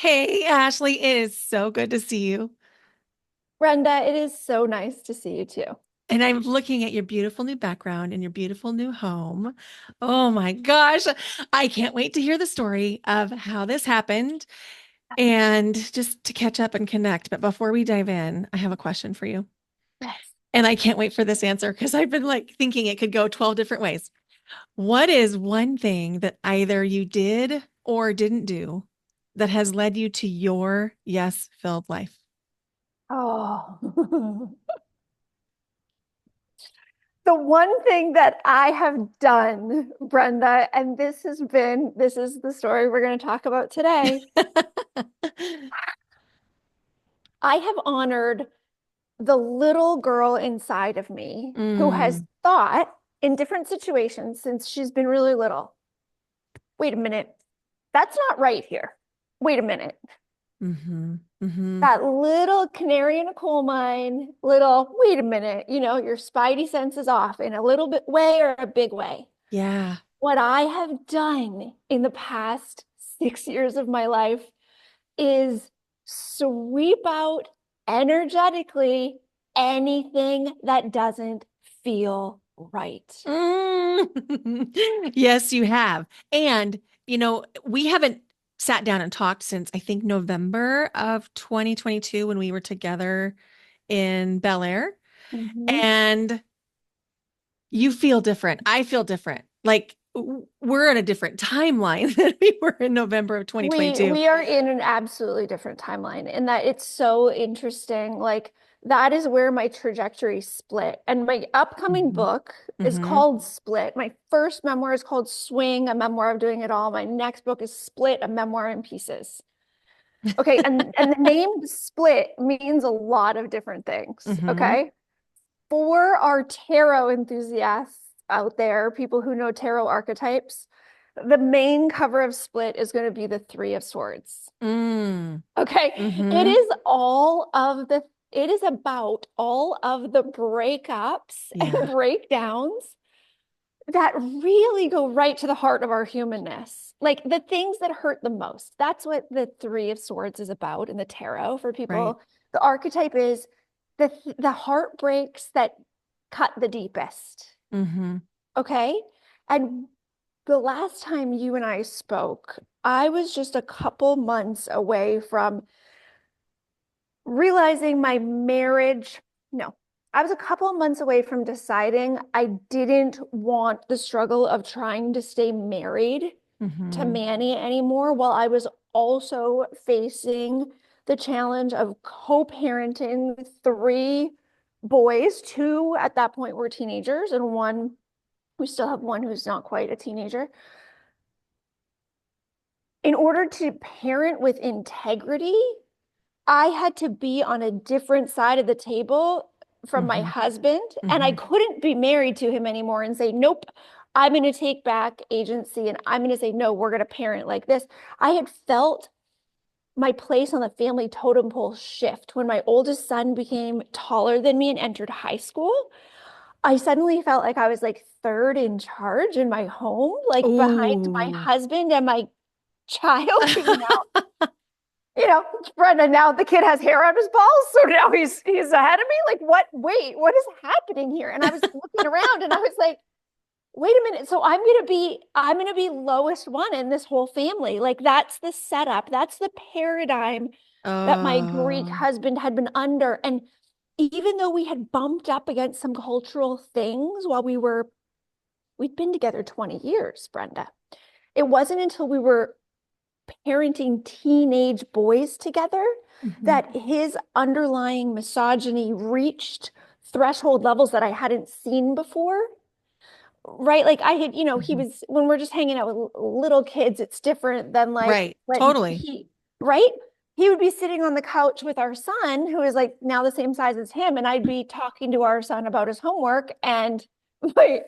Hey, Ashleigh, it is so good to see you. Brenda, it is so nice to see you too. And I'm looking at your beautiful new background and your beautiful new home. Oh my gosh. I can't wait to hear the story of how this happened and just to catch up and connect. But before we dive in, I have a question for you. Yes. And I can't wait for this answer because I've been like thinking it could go 12 different ways. What is one thing that either you did or didn't do that has led you to your yes-filled life? Oh, the one thing that I have done, Brenda, and this is the story we're going to talk about today. I have honored the little girl inside of me who has Mm, thought in different situations since she's been really little. Wait a minute. That's not right here. Wait a minute. hmm That little canary in a coal mine, little, wait a minute, your spidey sense is off in a little bit way or a big way. Yeah. What I have done in the past 6 years of my life is sweep out energetically anything that doesn't feel right. Yes, you have. And, we haven't sat down and talked since I think November of 2022 when we were together in Bel Air. Mhm. And you feel different. I feel different. Like we're in a different timeline than we were in November of We 2022. we are in an absolutely different timeline, and that it's so interesting. Like that is where my trajectory split. And my upcoming hmm book is hmm called Split. My first memoir is called Swing, a memoir of doing it all. My next book is Split, a memoir in pieces. Okay, and the name Split means a lot of different things. hmm Okay. For our tarot enthusiasts out there, people who know tarot archetypes, the main cover of Split is going to be the Three of Swords. mm Okay. hmm It is about all of the breakups and Yeah. breakdowns that really go right to the heart of our humanness. Like the things that hurt the most. That's what the Three of Swords is about in the tarot for Right. people. The archetype is the heartbreaks that cut the deepest. hmm Okay. And the last time you and I spoke, I was just a couple months away from realizing my marriage. No, I was a couple months away from deciding I didn't want the struggle of trying to stay married to hmm Manny anymore, while I was also facing the challenge of co-parenting three boys. Two at that point were teenagers, and one, we still have one who's not quite a teenager. In order to parent with integrity, I had to be on a different side of the table from my hmm husband, and I hmm couldn't be married to him anymore and say, nope, I'm going to take back agency and I'm going to say, no, we're going to parent like this. I had felt my place on the family totem pole shift when my oldest son became taller than me and entered high school. I suddenly felt like I was like third in charge in my home, like behind my Ooh. husband and my child, who's now, Brenda, now the kid has hair on his balls, so now he's ahead of me. Like, what? Wait, what is happening here? And I was looking around and I was like, wait a minute. So I'm gonna be lowest one in this whole family. Like that's the setup. That's the paradigm that my Greek Oh. husband had been under. And even though we had bumped up against some cultural things while we'd been together 20 years, Brenda. It wasn't until we were parenting teenage boys together hmm that his underlying misogyny reached threshold levels that I hadn't seen before. Right? Like I had, he hmm was, when we're just hanging out with little kids, it's different than like Right. when Totally. right? He would be sitting on the couch with our son, who is like now the same size as him, and I'd be talking to our son about his homework, and my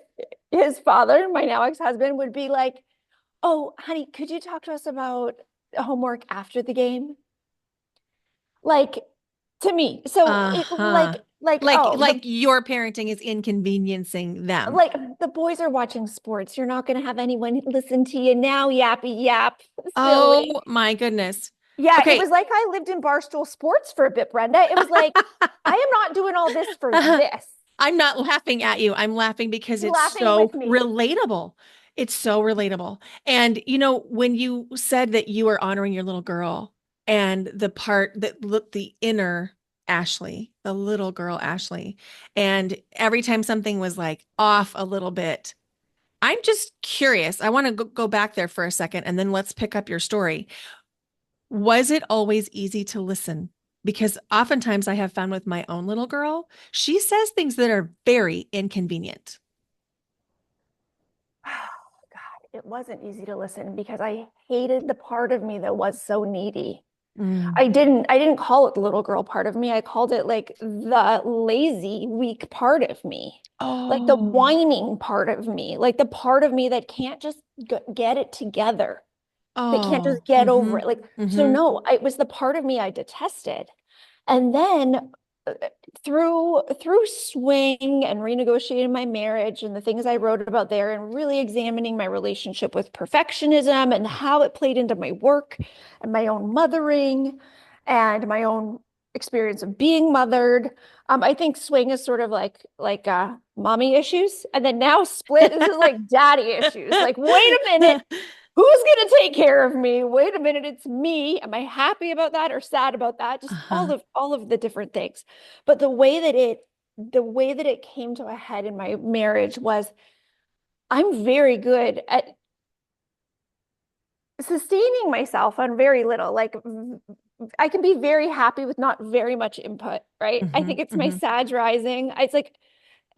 his father, my now ex-husband, would be like, "Oh, honey, could you talk to us about homework after the game?" Like to me. So it Uh-huh. Like the your parenting is inconveniencing them. like the boys are watching sports. You're not going to have anyone listen to you now, yappy yap, Oh silly. my goodness. Yeah, it Okay. was like I lived in Barstool Sports for a bit, Brenda. It was like, I am not doing all this for this. I'm not laughing at you. I'm laughing because You're it's laughing so with me. relatable. It's so relatable. And when you said that you were honoring your little girl and the part that looked the inner Ashleigh, the little girl Ashleigh, and every time something was like off a little bit, I'm just curious. I want to go back there for a second and then let's pick up your story. Was it always easy to listen? Because oftentimes I have found with my own little girl, she says things that are very inconvenient. God, it wasn't easy to listen because I hated the part of me that was so needy. Mm. I didn't call it the little girl part of me. I called it like the lazy, weak part of me. Like the Oh, whining part of me, like the part of me that can't just get it together, that can't oh, just get over mm-hmm, it. Like, so mm-hmm, no, it was the part of me I detested. And then uh, through swing and renegotiating my marriage and the things I wrote about there and really examining my relationship with perfectionism and how it played into my work and my own mothering and my own experience of being mothered. I think swing is sort of like mommy issues, and then now split this is like daddy issues. Like, wait a minute, who's going to take care of me? Wait a minute, it's me. Am I happy about that or sad about that? Just uh-huh. all of the different things. But the way that it came to a head in my marriage was I'm very good at sustaining myself on very little. Like I can be very happy with not very much input, right? I Mm-hmm, think it's my mm-hmm. Sag rising.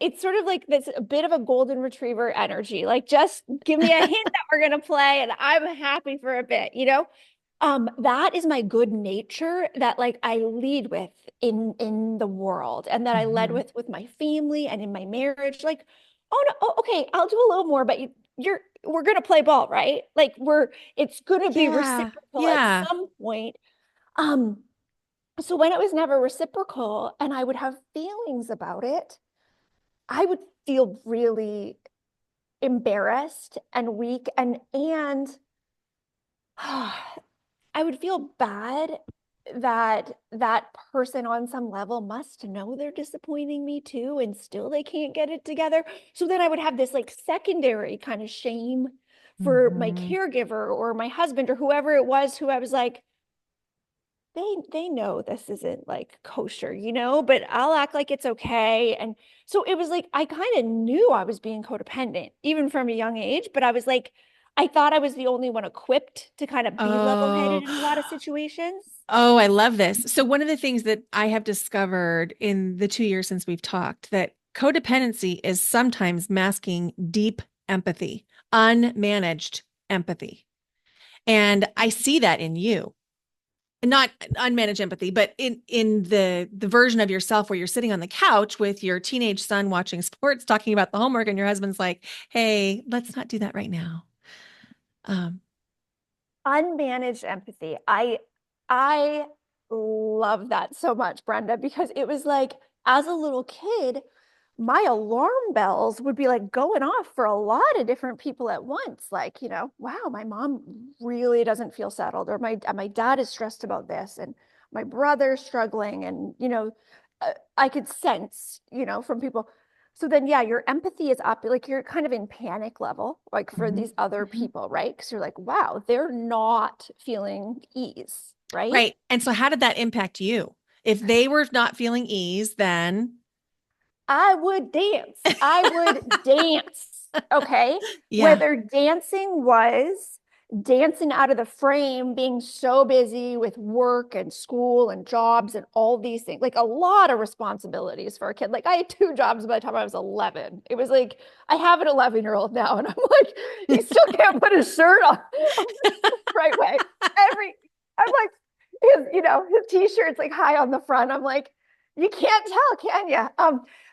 It's sort of like this a bit of a golden retriever energy. Like just give me a hint that we're gonna play and I'm happy for a bit. That is my good nature that like I lead with in the world and that I led Mm-hmm. with my family and in my marriage. Like, oh no, oh, okay, I'll do a little more, but we're gonna play ball, right? Like it's gonna be Yeah, reciprocal at yeah. some point. Um, so when it was never reciprocal and I would have feelings about it, I would feel really embarrassed and weak and I would feel bad that that person on some level must know they're disappointing me too and still they can't get it together. So then I would have this like secondary kind of shame for my Mm-hmm. caregiver or my husband or whoever it was who I was like they know this isn't like kosher, but I'll act like it's okay. And so it was like I kind of knew I was being codependent even from a young age, but I was like I thought I was the only one equipped to kind of be level-headed Oh, in a lot of situations. oh, I love this. So one of the things that I have discovered in the 2 years since we've talked, that codependency is sometimes masking deep empathy, unmanaged empathy. And I see that in you. Not unmanaged empathy, but in the version of yourself where you're sitting on the couch with your teenage son watching sports, talking about the homework, and your husband's like, "Hey, let's not do that right now." Um, Unmanaged empathy. I love that so much, Brenda, because it was like as a little kid, my alarm bells would be like going off for a lot of different people at once. Like, wow, my mom really doesn't feel settled, or my dad is stressed about this, and my brother's struggling, and I could sense, from people. So then, yeah, your empathy is up, like you're kind of in panic level, like for mhm, these other mhm. people, right? Because you're like, wow, they're not feeling ease, right? Right. And so, how did that impact you? If they were not feeling ease, then I would dance. I would dance. Okay. yeah. Whether dancing was dancing out of the frame, being so busy with work and school and jobs and all these things, like a lot of responsibilities for a kid. Like I had two jobs by the time I was 11. It was like, I have an 11-year-old now, and I'm like, he still can't put his shirt on the right way. I'm like, his t-shirt's like high on the front. I'm like, you can't tell, can you?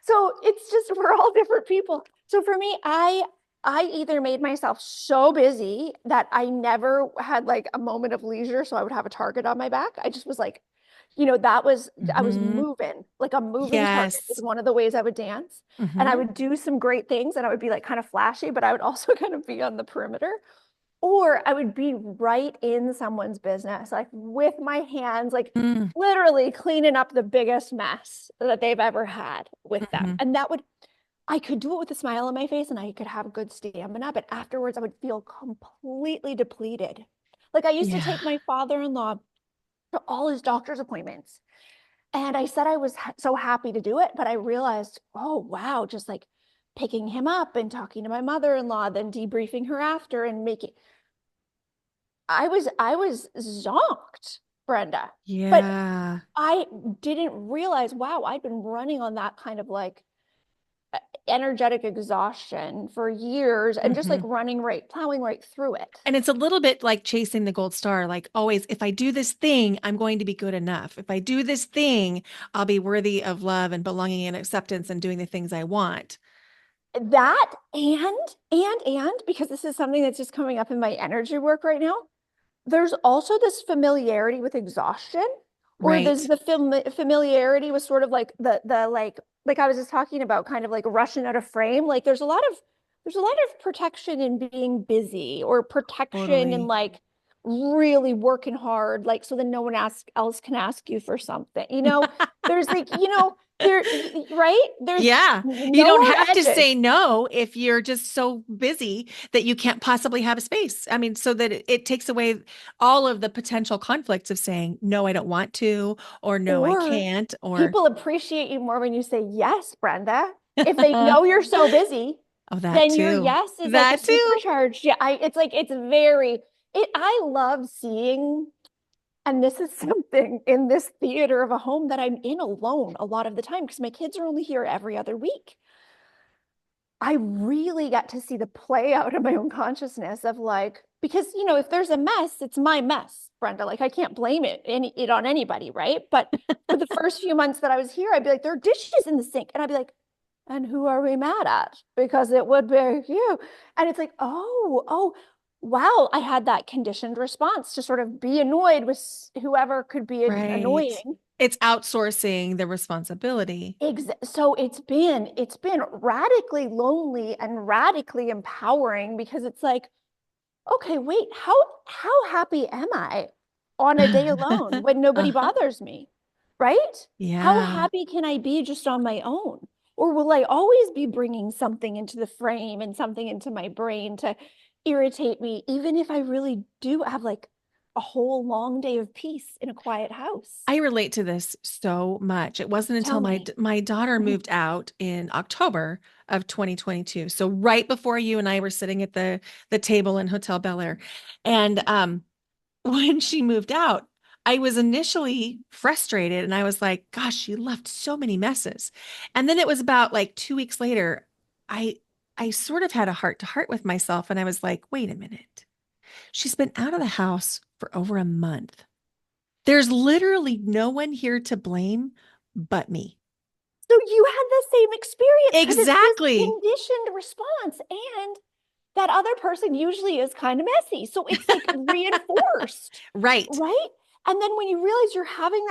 So it's just we're all different people. So for me, I either made myself so busy that I never had like a moment of leisure, so I would have a target on my back. I just was like, I was Hmm. moving, like a moving target is Yes. one of the ways I would dance. And I Hmm. would do some great things and I would be like kind of flashy, but I would also kind of be on the perimeter. or I would be right in someone's business, like with my hands, like Mm, literally cleaning up the biggest mess that they've ever had with them. mhm. And I could do it with a smile on my face and I could have good stamina, but afterwards I would feel completely depleted. Like I used to Yeah. take my father-in-law to all his doctor's appointments. And I said I was so happy to do it, but I realized, oh, wow, just like picking him up and talking to my mother-in-law, then debriefing her after and making I was zonked, Brenda. But Yeah. I didn't realize, wow, I'd been running on that kind of like energetic exhaustion for years and just like Hmm. plowing right through it. And it's a little bit like chasing the gold star, like always, if I do this thing, I'm going to be good enough. If I do this thing, I'll be worthy of love and belonging and acceptance and doing the things I want. That and because this is something that's just coming up in my energy work right now, there's also this familiarity with exhaustion, or there's Right. the familiarity with sort of like the like I was just talking about, kind of like rushing out of frame. Like there's a lot of protection in being busy, or protection in Totally. like really working hard, like so that no one else can ask you for something. There's like, there, right? There's Yeah. You no don't hard have to say edges. no if you're just so busy that you can't possibly have a space. I mean, so that it takes away all of the potential conflicts of saying, no, I don't want to, or no, I Or can't, or, people appreciate you more when you say yes, Brenda. If they know you're so busy, oh, that then your too. yes is like a That too. supercharged. Yeah, it's like it's very I love seeing, and this is something in this theater of a home that I'm in alone a lot of the time because my kids are only here every other week. I really get to see the play out of my own consciousness of like, because if there's a mess, it's my mess, Brenda. Like I can't blame it on anybody, right? But for the first few months that I was here, I'd be like, there are dishes in the sink. And I'd be like, and who are we mad at? Because it would be you. And it's like, oh, wow, I had that conditioned response to sort of be annoyed with whoever could be Right. annoying. It's outsourcing the responsibility. So it's been radically lonely and radically empowering, because it's like, okay, wait, how happy am I on a day alone when nobody Uh-huh. bothers me? Right? How Yeah. happy can I be just on my own? Or will I always be bringing something into the frame and something into my brain to irritate me, even if I really do have like a whole long day of peace in a quiet house? I relate to this so much. It wasn't until Tell my me. my daughter moved out in October of 2022. So right before you and I were sitting at the table in Hotel Bel Air. And when she moved out, I was initially frustrated and I was like, gosh, she left so many messes. And then it was about like 2 weeks later, I I sort of had a heart to heart with myself and I was like, wait a minute. She's been out of the house for over a month. There's literally no one here to blame but me. So you had the same experience because it's this Exactly. conditioned response. And that other person usually is kind of messy. So it's like reinforced, Right. right? And then when you realize you're having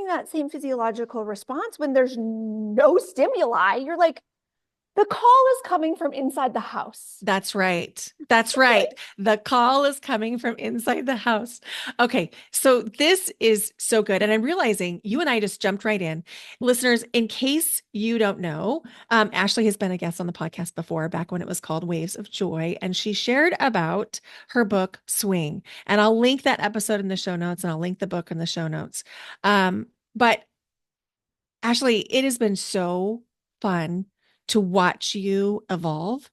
that same physiological response when there's no stimuli, you're like, the call is coming from inside the house. That's right. That's right. The call is coming from inside the house. Okay. So this is so good. And I'm realizing you and I just jumped right in. Listeners, in case you don't know, Ashleigh has been a guest on the podcast before, back when it was called Waves of Joy. And she shared about her book, Swing. And I'll link that episode in the show notes and I'll link the book in the show notes. But Ashleigh, it has been so fun to watch you evolve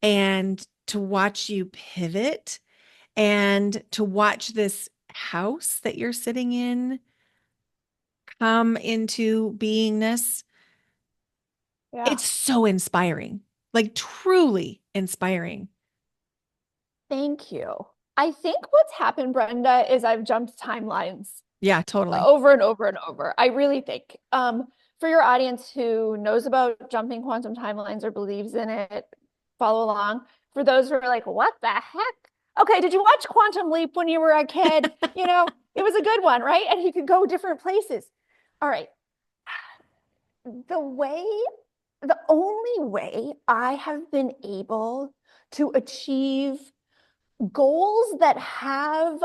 and to watch you pivot and to watch this house that you're sitting in come into beingness. Yeah. It's so inspiring, like truly inspiring. Thank you. I think what's happened, Brenda, is I've jumped timelines Yeah, totally. over and over and over. I really think. For your audience who knows about jumping quantum timelines or believes in it, follow along. For those who are like, what the heck? Okay, did you watch Quantum Leap when you were a kid? It was a good one, right? And you could go different places. All right. The way, the only way I have been able to achieve goals that have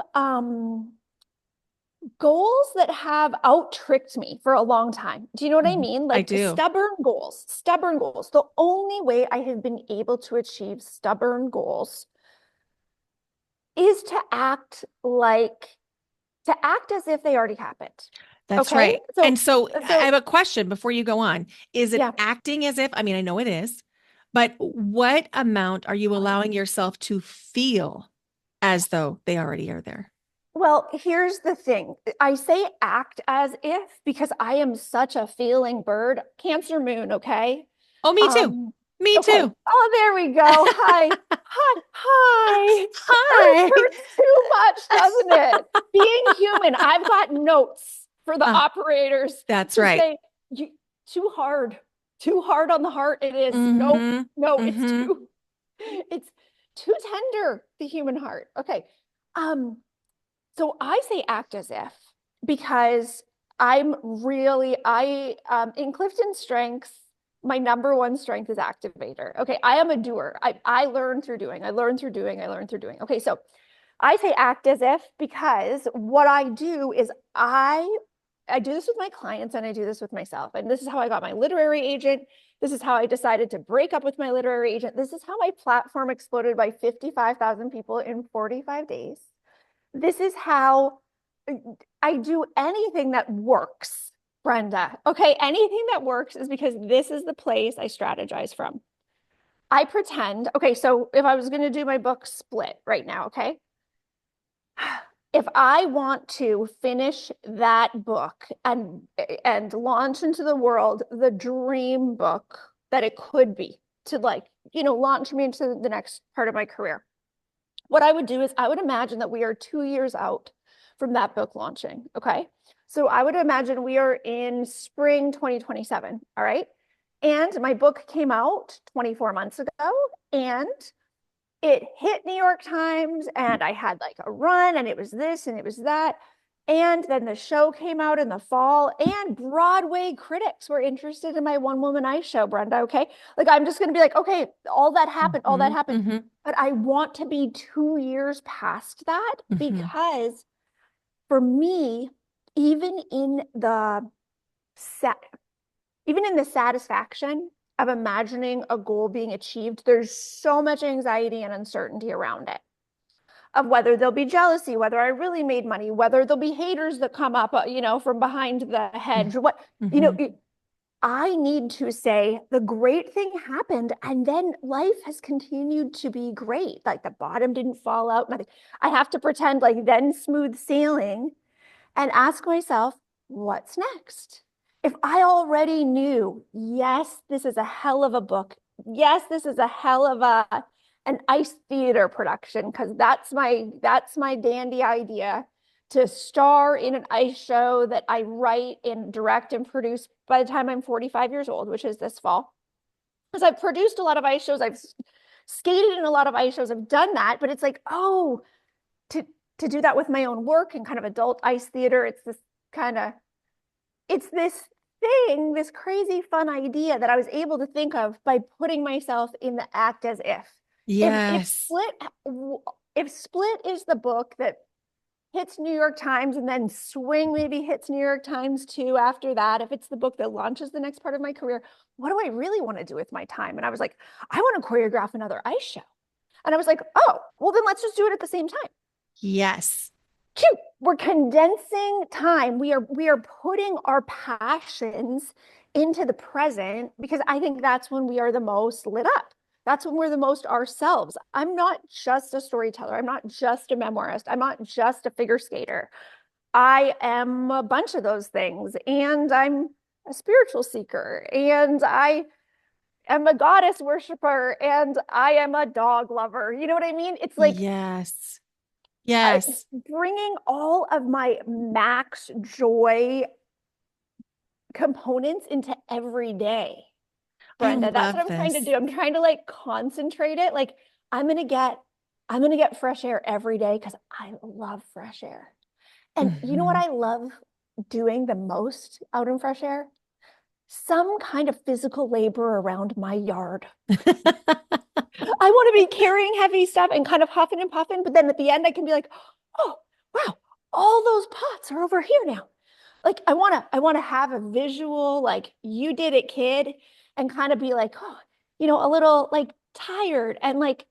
out tricked me for a long time. Do you know what I Mhm. mean? I Like do. stubborn goals. The only way I have been able to achieve stubborn goals is to act as if they already happened. That's Okay? right. And so I So have a question before you go on. Is it yeah. acting as if, I mean, I know it is, but what amount are you Hard. allowing yourself to feel as though they already are there? Well, here's the thing. I say act as if because I am such a feeling bird, Cancer moon, okay? Oh, me too. Um, Me okay. too. Oh, there we go. Hi. Hi. Hi. Oh, this Hi. hurts too much, doesn't it? Being human, I've got notes for the Uh, operators that's to right. say, you too hard. Too hard on the heart it is. No, Mm-hmm. no, Mm-hmm. it's too tender, the human heart. Okay. Um, so I say act as if because in Clifton Strengths, my number one strength is activator. Okay, I am a doer. I learn through doing. I learn through doing. I learn through doing. Okay, so I say act as if because what I do is I do this with my clients and I do this with myself. And this is how I got my literary agent. This is how I decided to break up with my literary agent. This is how my platform exploded by 55,000 people in 45 days. This is how I do anything that works, Brenda. Okay, anything that works is because this is the place I strategize from. I pretend, okay, so if I was going to do my book split right now, okay, if I want to finish that book and launch into the world the dream book that it could be to launch me into the next part of my career, what I would do is I would imagine that we are 2 years out from that book launching. Okay. So I would imagine we are in spring 2027. All right. And my book came out 24 months ago and it hit New York Times and I had like a run and it was this and it was that. And then the show came out in the fall and Broadway critics were interested in my one woman ice show, Brenda. Okay. Like I'm just going to be like, okay, all that happened, all that Mm-hmm. happened. Mm-hmm. But I want to be 2 years past that Mm-hmm. because for me, even in the set, even in the satisfaction of imagining a goal being achieved, there's so much anxiety and uncertainty around it of whether there'll be jealousy, whether I really made money, whether there'll be haters that come up, from behind the hedge. You know, Mm-hmm. I need to say the great thing happened and then life has continued to be great. Like the bottom didn't fall out, nothing. I have to pretend like then smooth sailing and ask myself, what's next? If I already knew, yes, this is a hell of a book. Yes, this is a hell of an ice theater production because that's my dandy idea to star in an ice show that I write and direct and produce by the time I'm 45 years old, which is this fall. Because I've produced a lot of ice shows, I've skated in a lot of ice shows, I've done that, but it's like, oh, to to do that with my own work and kind of adult ice theater, kind of it's this this crazy fun idea that I was able to think of by putting myself in the act as if. If if Yes. Split if Split is the book that hits New York Times and then Swing maybe hits New York Times too after that, if it's the book that launches the next part of my career, what do I really want to do with my time? And I was like, I want to choreograph another ice show. And I was like, oh, well, then let's just do it at the same time. Yes. We're condensing time. We are putting our passions into the present because I think that's when we are the most lit up. That's when we're the most ourselves. I'm not just a storyteller. I'm not just a memoirist. I'm not just a figure skater. I am a bunch of those things. And I'm a spiritual seeker. And I am a goddess worshiper. And I am a dog lover. You know what I mean? It's like Yes. I, Yes. bringing all of my max joy components into every day. I Brenda, that's what love I'm trying to this. do. I'm trying to like concentrate it. Like I'm going to get I'm going to get fresh air every day cuz I love fresh air. And you know what Hmm. I love doing the most out in fresh air? Some kind of physical labor around my yard. I want to be carrying heavy stuff and kind of huffing and puffing, but then at the end I can be like, oh, wow, all those pots are over here now. Like I want to have a visual, like you did it, kid, and kind of be like, oh, a little like tired. And like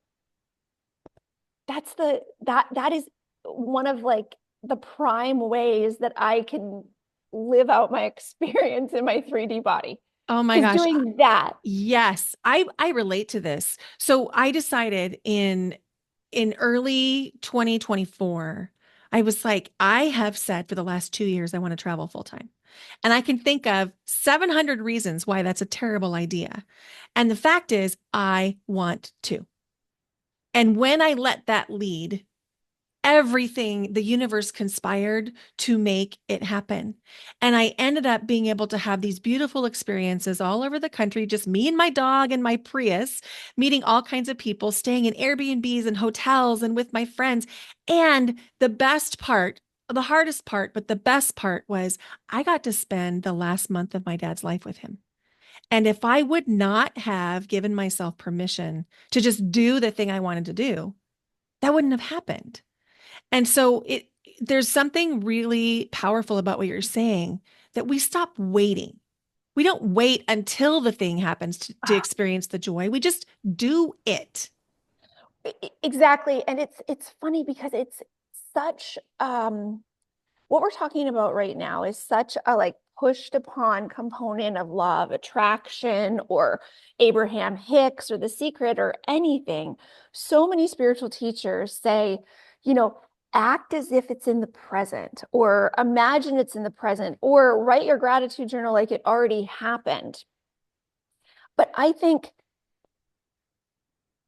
that is one of like the prime ways that I can live out my experience in my 3D body Oh my is gosh. doing that. Yes, I relate to this. So I decided in early 2024, I was like, I have said for the last 2 years I want to travel full time. And I can think of 700 reasons why that's a terrible idea. And the fact is, I want to. And when I let that lead, everything, the universe conspired to make it happen. And I ended up being able to have these beautiful experiences all over the country, just me and my dog and my Prius, meeting all kinds of people, staying in Airbnbs and hotels and with my friends. And the best part, the hardest part, but the best part was I got to spend the last month of my dad's life with him. And if I would not have given myself permission to just do the thing I wanted to do, that wouldn't have happened. And so there's something really powerful about what you're saying that we stop waiting. We don't wait until the thing happens to experience the joy. We just do it. Exactly. And it's funny because it's such what we're talking about right now is such a like pushed upon component of love, attraction, or Abraham Hicks or The Secret or anything. So many spiritual teachers say, you know, act as if it's in the present, or imagine it's in the present, or write your gratitude journal like it already happened. But I think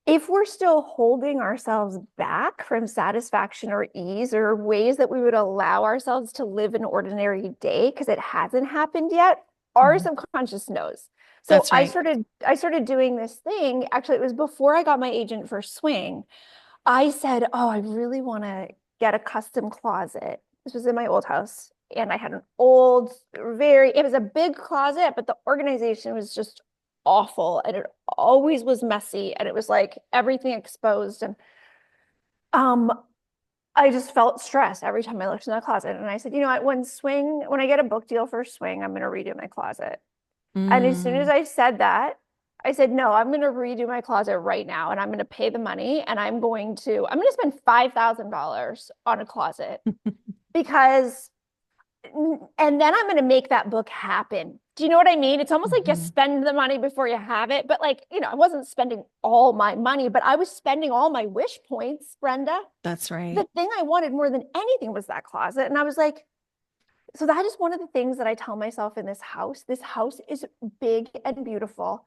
if we're still holding ourselves back from satisfaction or ease or ways that we would allow ourselves to live an ordinary day because it hasn't happened yet, our Mhm. subconscious knows. So That's I right. started I started doing this thing. Actually, it was before I got my agent for swing. I said, "Oh, I really want to get a custom closet." This was in my old house, and I had an old, it was a big closet, but the organization was just awful, and it always was messy, and it was like everything exposed. And um, I just felt stressed every time I looked in that closet. And I said, you know what, when I get a book deal for swing, I'm going to redo my closet. And as soon as Mm. I said that, I said, no, I'm going to redo my closet right now and I'm going to pay the money and I'm going to spend $5,000 on a closet because, and then I'm going to make that book happen. Do you know what I mean? It's almost like just Mhm. spend the money before you have it. But like, I wasn't spending all my money, but I was spending all my wish points, Brenda. That's right. The thing I wanted more than anything was that closet. And I was like, so that is one of the things that I tell myself in this house. This house is big and beautiful.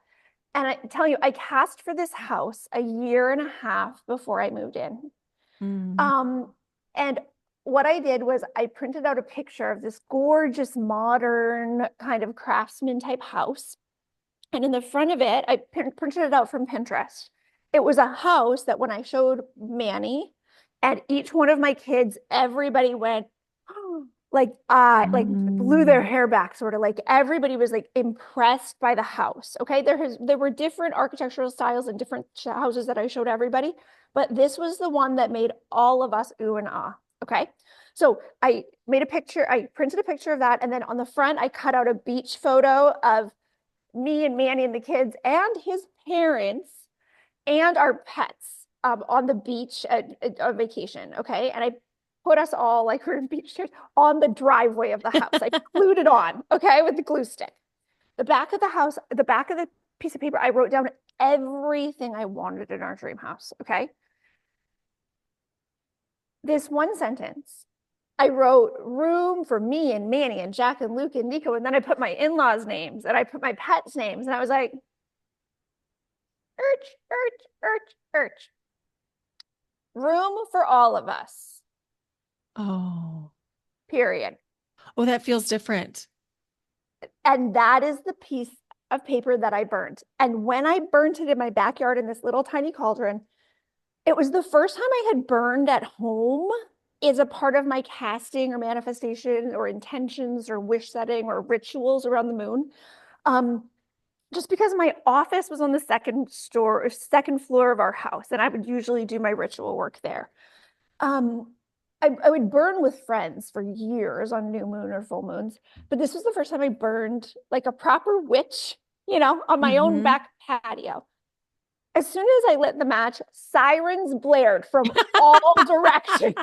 And I tell you, I cast for this house a year and a half before I moved in. Mm. Um, and what I did was I printed out a picture of this gorgeous modern kind of craftsman type house. And in the front of it, I printed it out from Pinterest. It was a house that when I showed Manny and each one of my kids, everybody went, oh, like blew their Mm. hair back, sort of like everybody was like impressed by the house. Okay. There were different architectural styles and different houses that I showed everybody, but this was the one that made all of us ooh and ah. Okay. So I printed a picture of that. And then on the front, I cut out a beach photo of me and Manny and the kids and his parents and our pets on the beach at vacation. Okay. And I put us all like we're in beach chairs on the driveway of the house. I glued it on, okay, with the glue stick. The back of the house, the back of the piece of paper, I wrote down everything I wanted in our dream house. Okay. This one sentence, I wrote room for me and Manny and Jack and Luke and Nico. And then I put my in-laws' names and I put my pets' names. And I was like, Urch, urch, urch, urch. Room for all of us, Oh. period. Oh, that feels different. And that is the piece of paper that I burned. And when I burnt it in my backyard in this little tiny cauldron, it was the first time I had burned at home is a part of my casting or manifestation or intentions or wish setting or rituals around the moon. Um, just because my office was on the second floor of our house, and I would usually do my ritual work there. Um, I would burn with friends for years on new moon or full moons, but this was the first time I burned like a proper witch, on my own Mm-hmm. back patio. As soon as I lit the match, sirens blared from all directions,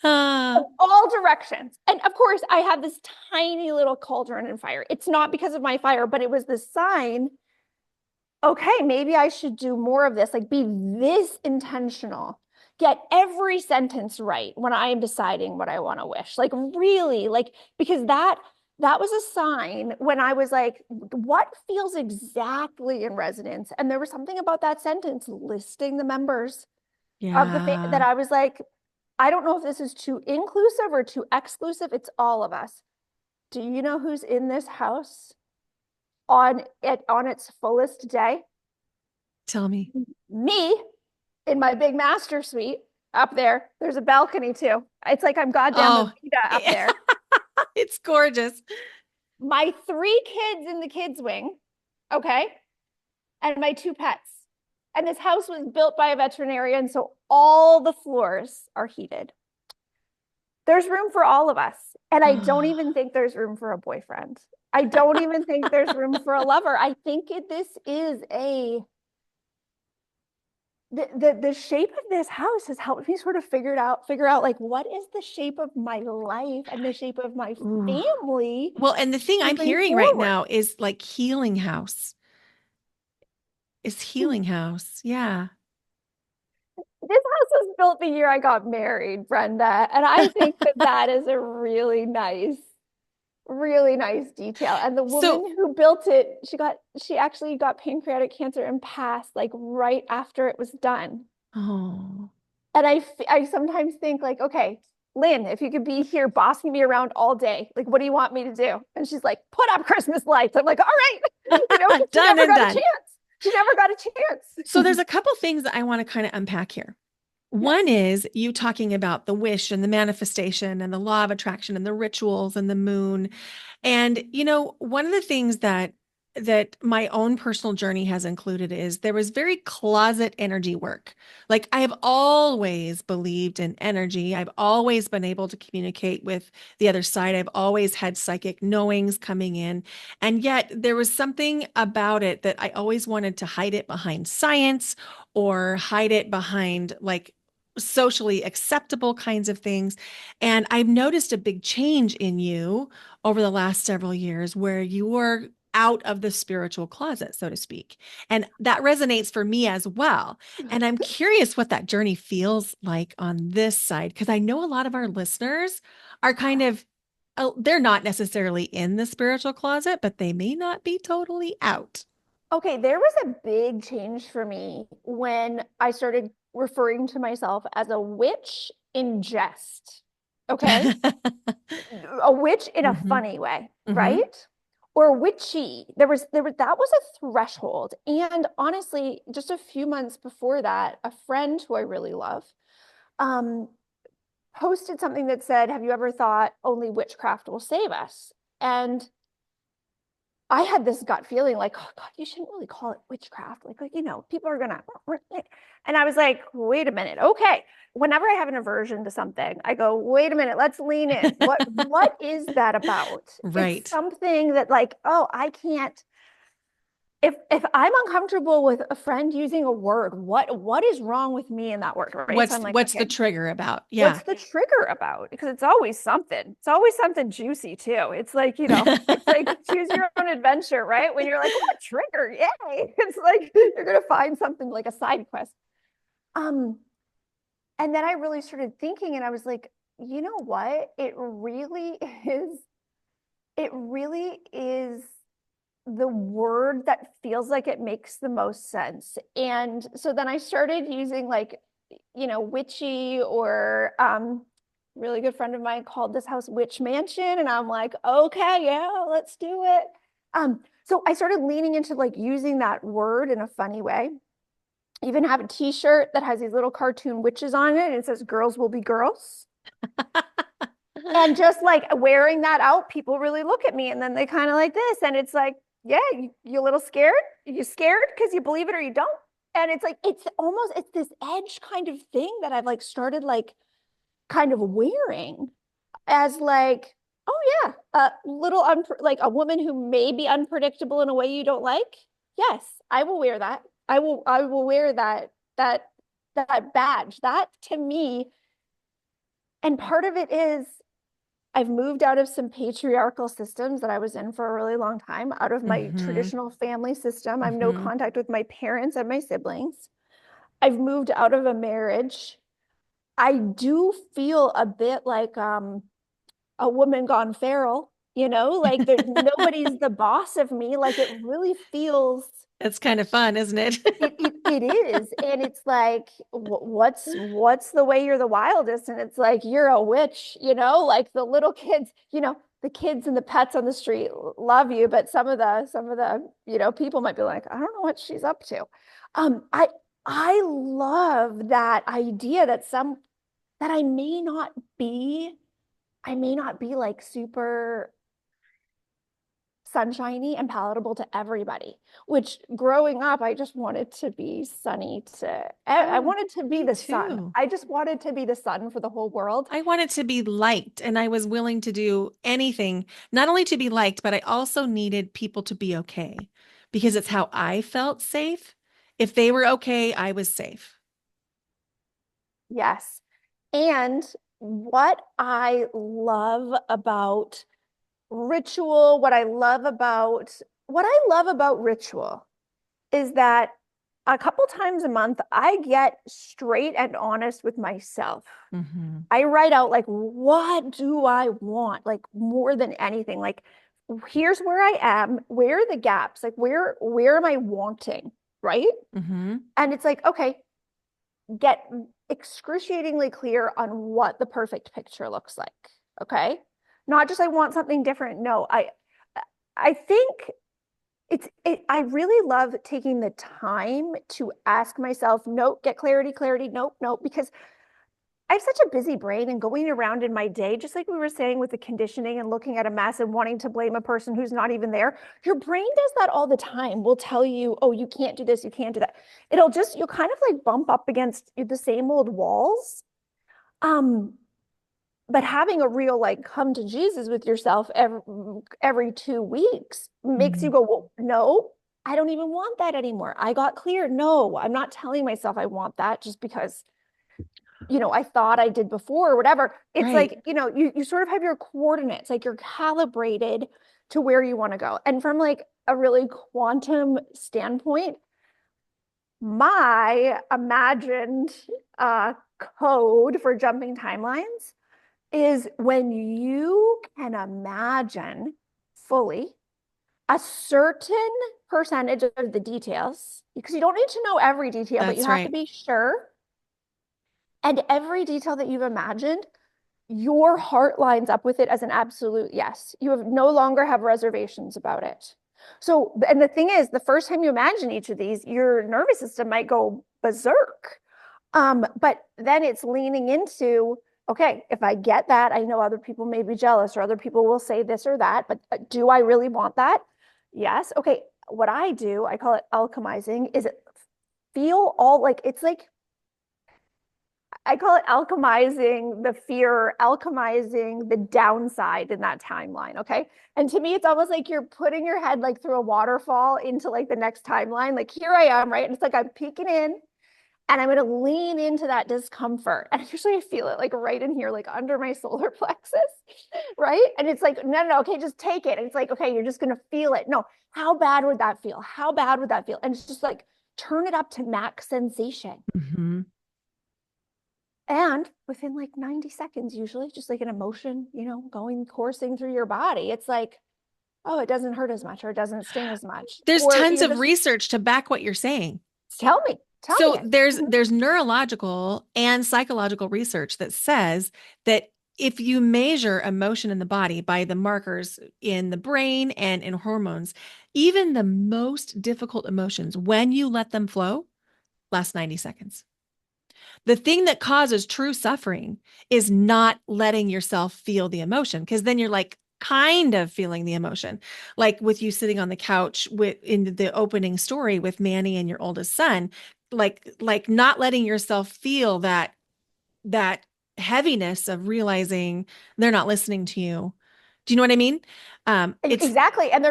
Ah, all directions. And of course, I have this tiny little cauldron and fire. It's not because of my fire, but it was the sign. Okay, maybe I should do more of this, like be this intentional. Get every sentence right when I am deciding what I want to wish. Like really, like because that was a sign when I was like, what feels exactly in resonance? And there was something about that sentence listing the members of that yeah. I was like, I don't know if this is too inclusive or too exclusive. It's all of us. Do you know who's in this house on its fullest day? Tell me. Me in my big master suite up there. There's a balcony too. It's like I'm goddamn Oh, Evita up there. it's gorgeous. My 3 kids in the kids wing, okay, and my 2 pets. And this house was built by a veterinarian, so all the floors are heated. There's room for all of us. And I don't Oh, even think there's room for a boyfriend. I don't even think there's room for a lover. I think this is the shape of this house has helped me sort of figure out like what is the shape of my life and the shape of my ooh. family Well, and the thing I'm moving hearing right forward. now is like healing house. Is healing house. Yeah. This house was built the year I got married, Brenda, and I think that is a really nice detail. And the woman So, who built it, she actually got pancreatic cancer and passed like right after it was done. oh. And I sometimes think like, okay, Lynn, if you could be here bossing me around all day, like, what do you want me to do? And she's like, put up Christmas lights. I'm like, all right, she Done never and got a done. chance. She never got a So chance. there's a couple things that I want to kind of unpack here. One Yes. is you talking about the wish and the manifestation and the law of attraction and the rituals and the moon. And one of the things that my own personal journey has included is there was very closet energy work. Like I have always believed in energy. I've always been able to communicate with the other side. I've always had psychic knowings coming in. And yet there was something about it that I always wanted to hide it behind science or hide it behind like socially acceptable kinds of things. And I've noticed a big change in you over the last several years where you're out of the spiritual closet, so to speak. And that resonates for me as well. And I'm curious what that journey feels like on this side, because I know a lot of our listeners are kind of, they're not necessarily in the spiritual closet, but they may not be totally out. Okay, there was a big change for me when I started referring to myself as a witch in jest. Okay? A witch in a Hmm. funny way, Hmm. right? Or witchy. There was that was a threshold. And honestly, just a few months before that, a friend who I really love, um, posted something that said, "Have you ever thought only witchcraft will save us?" And I had this gut feeling like, oh God, you shouldn't really call it witchcraft. People are gonna. And I was like, wait a minute. Okay. Whenever I have an aversion to something, I go, wait a minute, let's lean in. What is that about? It's Right. something that like, oh, I can't. If I'm uncomfortable with a friend using a word, what is wrong with me in that word, right? So What's I'm like, what's the okay, trigger about? Yeah. what's the trigger about? Because it's always something. It's always something juicy too. It's like choose your own adventure, right? When you're like, oh, a trigger, yay. It's like you're gonna find something like a side quest. Um, and then I really started thinking and I was like, you know what? It really is the word that feels like it makes the most sense. And so then I started using like, witchy or really good friend of mine called this house Witch Mansion. And I'm like, okay, yeah, let's do it. So I started leaning into like using that word in a funny way. Even have a t-shirt that has these little cartoon witches on it and it says girls will be girls. And just like wearing that out, people really look at me and then they kind of like this. And it's like, yeah, you a little scared? You scared because you believe it or you don't? And it's like, it's almost, it's this edge kind of thing that I've like started like kind of wearing as like, oh yeah, a little like a woman who may be unpredictable in a way you don't like. Yes, I will wear that. I will wear that that badge. That to me, and part of it is I've moved out of some patriarchal systems that I was in for a really long time, out of my Mm-hmm. traditional family system. I have no Mm-hmm. contact with my parents and my siblings. I've moved out of a marriage. I do feel a bit like a woman gone feral, like nobody's the boss of me. Like it really feels It's kind of fun, isn't it? it is. And it's like, what's the way you're the wildest? And it's like you're a witch, like the little kids, the kids and the pets on the street love you, but some of the people might be like, I don't know what she's up to. I love that idea that that I may not be like super sunshiny and palatable to everybody, which growing up, I just wanted to be sunny I Oh, wanted to be me the sun. too. I just wanted to be the sun for the whole world. I wanted to be liked, and I was willing to do anything, not only to be liked, but I also needed people to be okay because it's how I felt safe. If they were okay, I was safe. Yes. And what I love about ritual, what I love about ritual is that a couple times a month, I get straight and honest with myself. Hmm. I write out like, what do I want? Like more than anything, like here's where I am, where are the gaps? Like where am I wanting? Right. Hmm. And it's like, okay, get excruciatingly clear on what the perfect picture looks like. Okay. Not just I want something different. No, I think I really love taking the time to ask myself, nope, get clarity, clarity, nope, nope, because I have such a busy brain and going around in my day, just like we were saying with the conditioning and looking at a mess and wanting to blame a person who's not even there. Your brain does that all the time. Will tell you, oh, you can't do this, you can't do that. You'll kind of like bump up against the same old walls. Um, but having a real like come to Jesus with yourself every 2 weeks makes you Hmm. go, well, no, I don't even want that anymore. I got clear. No, I'm not telling myself I want that just because I thought I did before or whatever. It's Right. like, you sort of have your coordinates, like you're calibrated to where you want to go. And from like a really quantum standpoint, my imagined code for jumping timelines is when you can imagine fully a certain percentage of the details, because you don't need to know every detail, but you That's have to right. be sure. And every detail that you've imagined, your heart lines up with it as an absolute yes. You have no longer have reservations about it. So, and the thing is, the first time you imagine each of these, your nervous system might go berserk. But then it's leaning into, okay, if I get that, I know other people may be jealous or other people will say this or that, but do I really want that? Yes. Okay. What I do, I call it alchemizing, is it feel all like it's like I call it alchemizing the fear, alchemizing the downside in that timeline. Okay. And to me, it's almost like you're putting your head like through a waterfall into like the next timeline. Like here I am, right? And it's like I'm peeking in and I'm going to lean into that discomfort. And usually I feel it like right in here, like under my solar plexus, right? And it's like, no, no, no, okay, just take it. And it's like, okay, you're just going to feel it. No, how bad would that feel? How bad would that feel? And it's just like, turn it up to max sensation. Hmm. And within like 90 seconds, usually, just like an emotion, going coursing through your body, it's like, oh, it doesn't hurt as much or it doesn't sting as much. There's Or tons you're of just, research to back what you're saying. tell me So it. there's Mhm. there's neurological and psychological research that says that if you measure emotion in the body by the markers in the brain and in hormones, even the most difficult emotions, when you let them flow, last 90 seconds. The thing that causes true suffering is not letting yourself feel the emotion because then you're like kind of feeling the emotion. Like with you sitting on the couch with in the opening story with Manny and your oldest son, like not letting yourself feel that heaviness of realizing they're not listening to you. Do you know what I mean? It's Exactly. And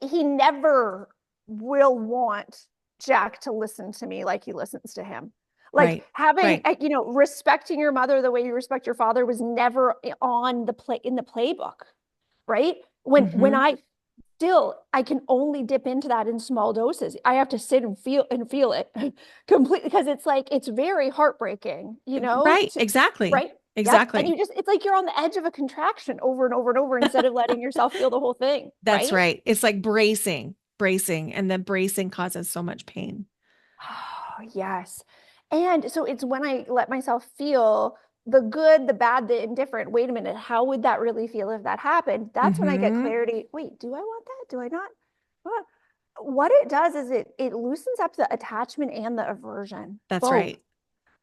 he never will want Jack to listen to me like he listens to him. Like right, having, right. respecting your mother the way you respect your father was never on the play in the playbook, right? When Hmm. I can only dip into that in small doses. I have to sit and feel it completely because it's like it's very heartbreaking, Right, exactly. right? Yep. And Exactly. it's like you're on the edge of a contraction over and over and over instead of letting yourself feel the whole thing, That's right? right. It's like bracing, and then bracing causes so much pain. Oh, yes. And so it's when I let myself feel the good, the bad, the indifferent. Wait a minute, how would that really feel if that happened? That's when I get Hmm. clarity. Wait, do I want that? Do I not? What it does is it loosens up the attachment and the aversion. That's Both. right.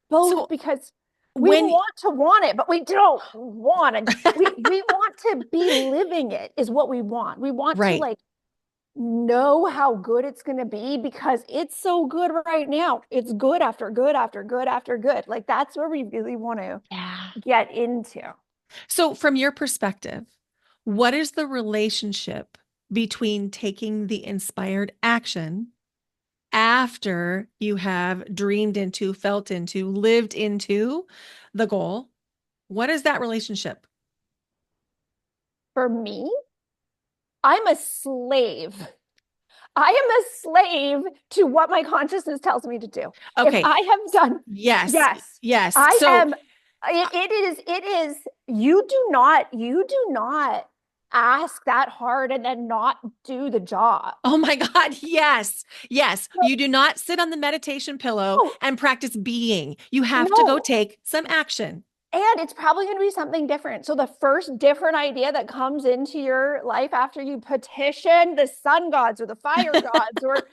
Both So because we when want it, but we don't want it. We want to be living it is what we want. We want to right. like know how good it's going to be because it's so good right now. It's good after good after good after good. Like that's where we really want to Yeah. get into. So from your perspective, what is the relationship between taking the inspired action after you have dreamed into, felt into, lived into the goal? What is that relationship? For me, I'm a slave. I am a slave to what my consciousness tells me to do. If Okay. I have done, Yes. yes, Yes. I So, am. It is. You do not ask that hard and then not do the job. oh my God. Yes. Yes. You do not sit on the meditation pillow No, and practice being. You have to go no. take some action. And it's probably going to be something different. So the first different idea that comes into your life after you petition the sun gods or the fire gods or,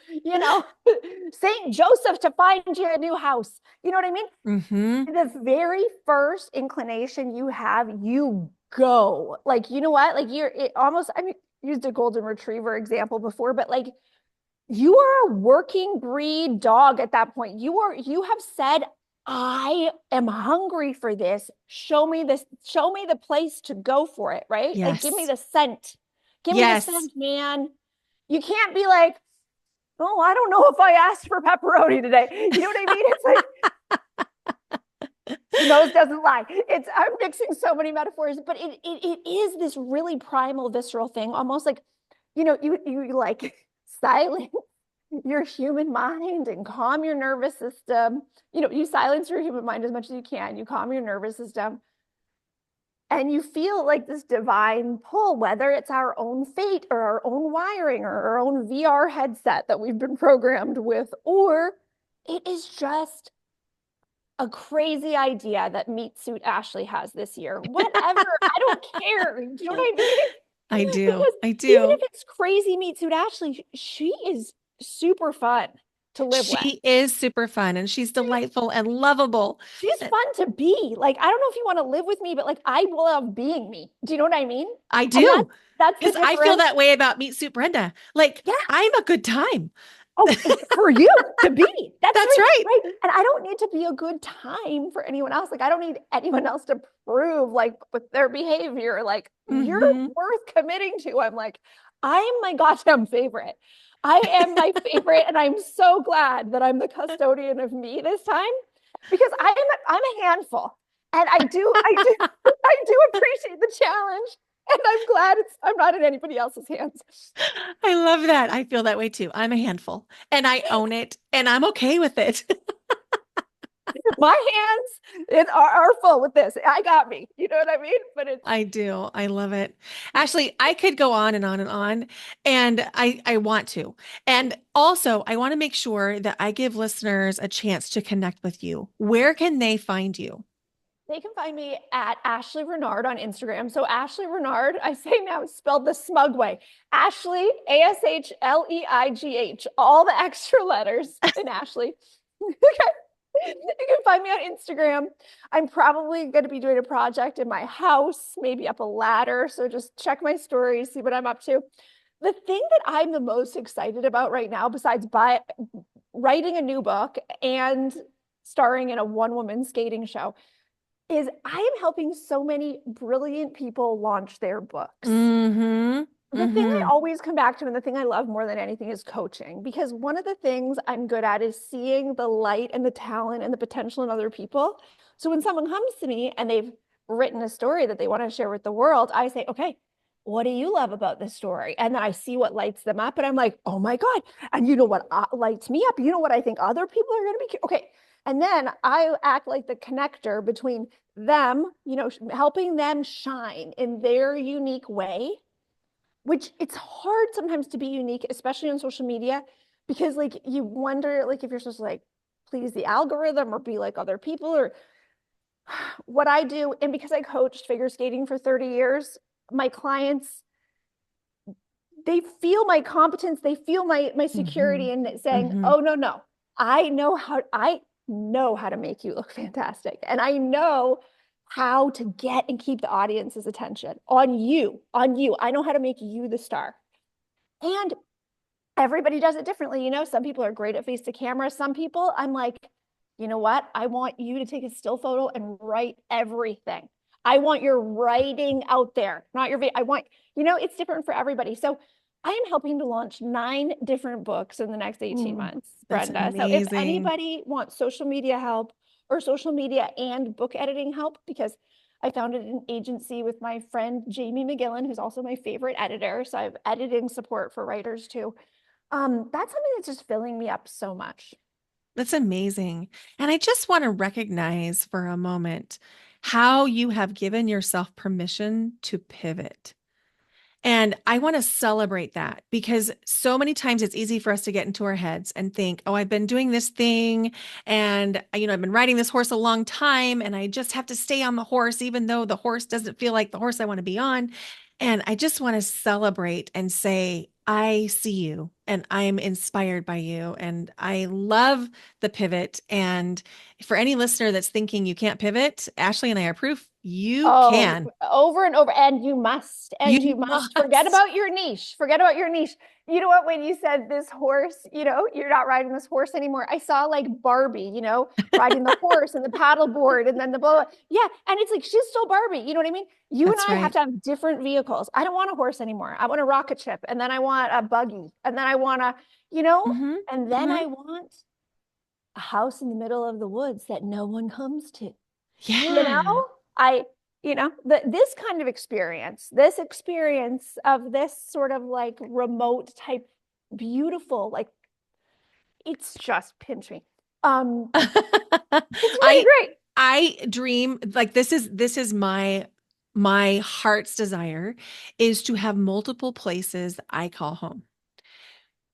Saint Joseph to find you a new house. You know what I mean? Hmm. The very first inclination you have, you go. Like, you know what? Like it almost, I mean, used a golden retriever example before, but like you are a working breed dog at that point. You have said, I am hungry for this. Show me this, show me the place to go for it, right? Like give me Yes. the scent. Give me the Yes. scent, man. You can't be like, oh, I don't know if I asked for pepperoni today. You know what I mean? It's like the nose doesn't lie. I'm mixing so many metaphors, but it is this really primal, visceral thing, almost like, you like silence your human mind and calm your nervous system. You silence your human mind as much as you can. You calm your nervous system. And you feel like this divine pull, whether it's our own fate or our own wiring or our own VR headset that we've been programmed with, or it is just a crazy idea that Meat Suit Ashleigh has this year. Whatever, I don't care. Do you know what I mean? I do. Because I even if do. it's crazy Meat Suit Ashleigh, she is super fun to live with. She is super fun and she's delightful and lovable. She's fun to be. Like, I don't know if you want to live with me, but like I love being me. Do you know what I mean? I And that's do. that's the Because I feel difference. that way about Meat Soup Brenda. Like, Yeah. I'm a good time. Oh, for you to be. That's That's right. right. Right. And I don't need to be a good time for anyone else. Like, I don't need anyone else to prove, like, with their behavior, like, you're Hmm. worth committing to. I'm like, I am my goddamn favorite. I am my favorite. And I'm so glad that I'm the custodian of me this time because I'm a handful. And I do appreciate the challenge. And I'm glad I'm not in anybody else's hands. I love that. I feel that way too. I'm a handful and I own it and I'm okay with it. My hands are full with this. I got me. You know what I mean? But it's I do. I love it. Ashley, I could go on and on and on, and I want to. And also, I want to make sure that I give listeners a chance to connect with you. Where can they find you? they can find me at Ashleigh Renard on Instagram. So Ashleigh Renard, I say now spelled the smug way. Ashleigh, Ashleigh, all the extra letters in Ashleigh. Okay. You can find me on Instagram. I'm probably going to be doing a project in my house, maybe up a ladder. So just check my stories, see what I'm up to. The thing that I'm the most excited about right now, besides writing a new book and starring in a one-woman skating show, is I am helping so many brilliant people launch their books. Mm-hmm. The thing I Mm-hmm. always come back to and the thing I love more than anything is coaching, because one of the things I'm good at is seeing the light and the talent and the potential in other people. So when someone comes to me and they've written a story that they want to share with the world, I say, okay, what do you love about this story? And then I see what lights them up and I'm like, oh my God. And you know what lights me up? You know what I think other people are going to be? Okay. And then I act like the connector between them, helping them shine in their unique way, which it's hard sometimes to be unique, especially on social media, because like you wonder like if you're supposed to like please the algorithm or be like other people or what I do. And because I coached figure skating for 30 years, my clients, they feel my competence, they feel my Mm-hmm. security in saying, Mm-hmm. oh no, I know how to make you look fantastic. And I know how to get and keep the audience's attention on you, on you. I know how to make you the star. And everybody does it differently. Some people are great at face to camera. Some people, I'm like, you know what? I want you to take a still photo and write everything. I want your writing out there, not your video. It's different for everybody. So I am helping to launch 9 different books in the next 18 Ooh, months, that's Brenda. So if amazing. anybody wants social media help or social media and book editing help, because I founded an agency with my friend Jamie McGillan, who's also my favorite editor. So I have editing support for writers too. That's something that's just filling me up so much. That's amazing. And I just want to recognize for a moment how you have given yourself permission to pivot. And I want to celebrate that because so many times it's easy for us to get into our heads and think, oh, I've been doing this thing and, I've been riding this horse a long time and I just have to stay on the horse, even though the horse doesn't feel like the horse I want to be on. And I just want to celebrate and say, I see you and I'm inspired by you. And I love the pivot. And for any listener that's thinking you can't pivot, Ashleigh and I are proof you Oh, can. over and over. You And you must forget must. about your niche. Forget about your niche. You know what? When you said this horse, you're not riding this horse anymore. I saw like Barbie, riding the horse and the paddle board and then the blah, blah. Yeah. And it's like, she's still Barbie. You know what I mean? You and That's I have right. to have different vehicles. I don't want a horse anymore. I want a rocket ship. And then I want a buggy. And then I want you know, Hmm. and then Hmm. I want a house in the middle of the woods that no one comes to. you know Yeah. I this kind of experience, this experience of this sort of like remote type, beautiful, like it's just pinch me. um it's really I great. I dream like this is my heart's desire is to have multiple places I call home.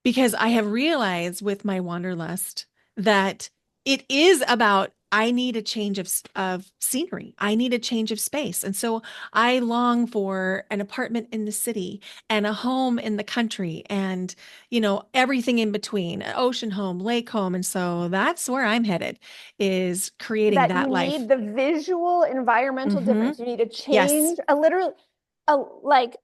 Because I have realized with my wanderlust that it is about I need a change of scenery. I need a change of space. And so I long for an apartment in the city and a home in the country and, everything in between, an ocean home, lake home. And so that's where I'm headed is creating That that you life. need the visual environmental Hmm. difference. You need a Yes. change, a literal, a like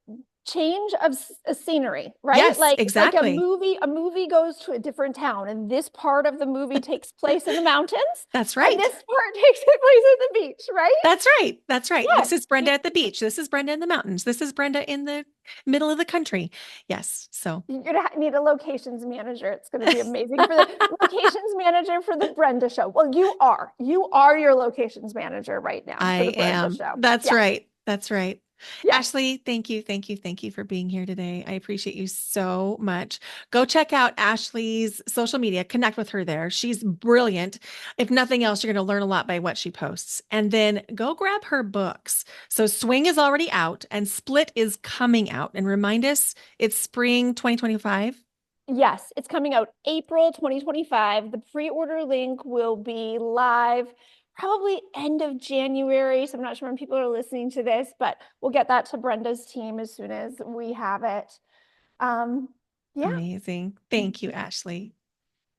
change of a scenery, right? Yes, Like exactly. a movie goes to a different town, and this part of the movie takes place in the mountains, That's and right. this part takes place at the beach, right? That's right. That's right. Yeah. This is Brenda at the beach. This is Brenda in the mountains. This is Brenda in the middle of the country. Yes. So You're gonna need a locations manager. It's gonna be amazing for the locations manager for the Brenda show. Well, you are your locations manager right now for the I Brenda am. show. That's Yeah. right. That's right. Yes. Ashleigh, thank you, thank you, thank you for being here today. I appreciate you so much. Go check out Ashleigh's social media, connect with her there. She's brilliant. If nothing else, you're going to learn a lot by what she posts. And then go grab her books. So Swing is already out and Split is coming out. And remind us, it's spring 2025. Yes, it's coming out April 2025. The pre-order link will be live probably end of January. So I'm not sure when people are listening to this, but we'll get that to Brenda's team as soon as we have it. Um, yeah. Amazing. Thank you, Ashleigh.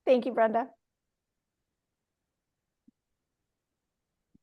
Thank you, Brenda.